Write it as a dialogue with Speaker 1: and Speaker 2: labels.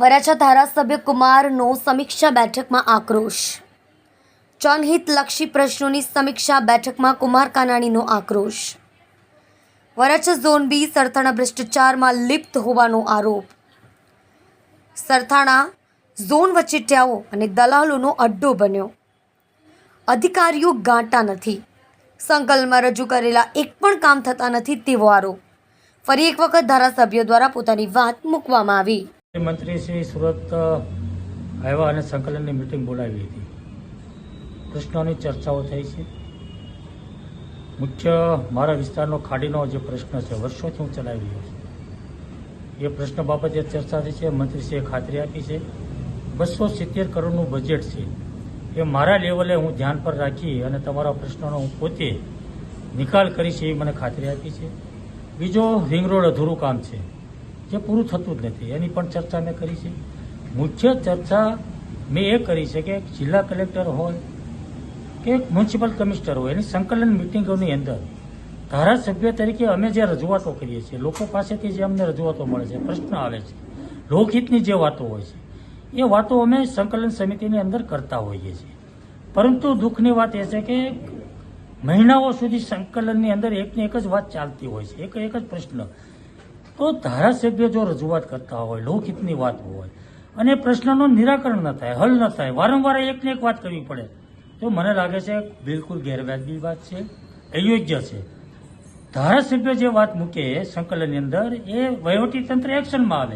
Speaker 1: વરાછા ધારાસભ્ય કુમારનો સમીક્ષા બેઠકમાં આક્રોશ. જનહિતલક્ષી પ્રશ્નોની સમીક્ષા બેઠકમાં કુમાર કાનાણીનો આક્રોશ. વરાછા ઝોન બી સરથાણા ભ્રષ્ટાચારમાં લિપ્ત હોવાનો આરોપ. સરથાણા ઝોન વચેટિયાઓ અને દલાલોનો અડ્ડો બન્યો. અધિકારીઓ ગાંટા નથી. સંકલનમાં રજૂ કરેલા એક પણ કામ થતા નથી તેવો આરોપ. ફરી એક વખત ધારાસભ્યો દ્વારા પોતાની વાત મૂકવામાં આવી.
Speaker 2: મંત્રી શ્રી સુરત આવ્યા અને સંકલનની મિટિંગ બોલાવી હતી. પ્રશ્નોની ચર્ચાઓ થઈ છે. મુખ્ય મારા વિસ્તારનો ખાડીનો જે પ્રશ્ન છે, વર્ષોથી હું ચલાવી રહ્યો છું. એ પ્રશ્ન બાબતે ચર્ચા થઈ છે. મંત્રીશ્રીએ ખાતરી આપી છે 270 કરોડનું બજેટ છે. એ મારા લેવલે હું ધ્યાન પર રાખી અને તમારા પ્રશ્નોનો હું પોતે નિકાલ કરીશ એવી મને ખાતરી આપી છે. બીજો રિંગ રોડ અધૂરું કામ છે જે પૂરું થતું જ નથી, એની પણ ચર્ચા મેં કરી છે. મુખ્ય ચર્ચા મેં એ કરી છે કે જિલ્લા કલેક્ટર હોય કે મ્યુનિસિપલ કમિશનર હોય, એની સંકલન મિટિંગોની અંદર ધારાસભ્ય તરીકે અમે જે રજૂઆતો કરીએ છીએ, લોકો પાસેથી જે અમને રજૂઆતો મળે છે, પ્રશ્ન આવે છે, લોકહિતની જે વાતો હોય છે, એ વાતો અમે સંકલન સમિતિની અંદર કરતા હોઈએ છીએ. પરંતુ દુઃખની વાત એ છે કે મહિનાઓ સુધી સંકલનની અંદર એકની એક જ વાત ચાલતી હોય છે, એક જ પ્રશ્ન. તો ધારાસભ્ય જો રજૂઆત કરતા હોય, લોકહિતની વાત હોય અને પ્રશ્નનું નિરાકરણ ન થાય, હલ ન થાય, વારંવાર એકને એક વાત કરવી પડે, તો મને લાગે છે બિલકુલ ગેરવાજબી વાત છે, અયોગ્ય છે. ધારાસભ્ય જે વાત મૂકે સંકલનની અંદર, એ વહીવટી તંત્ર એક્શનમાં આવે.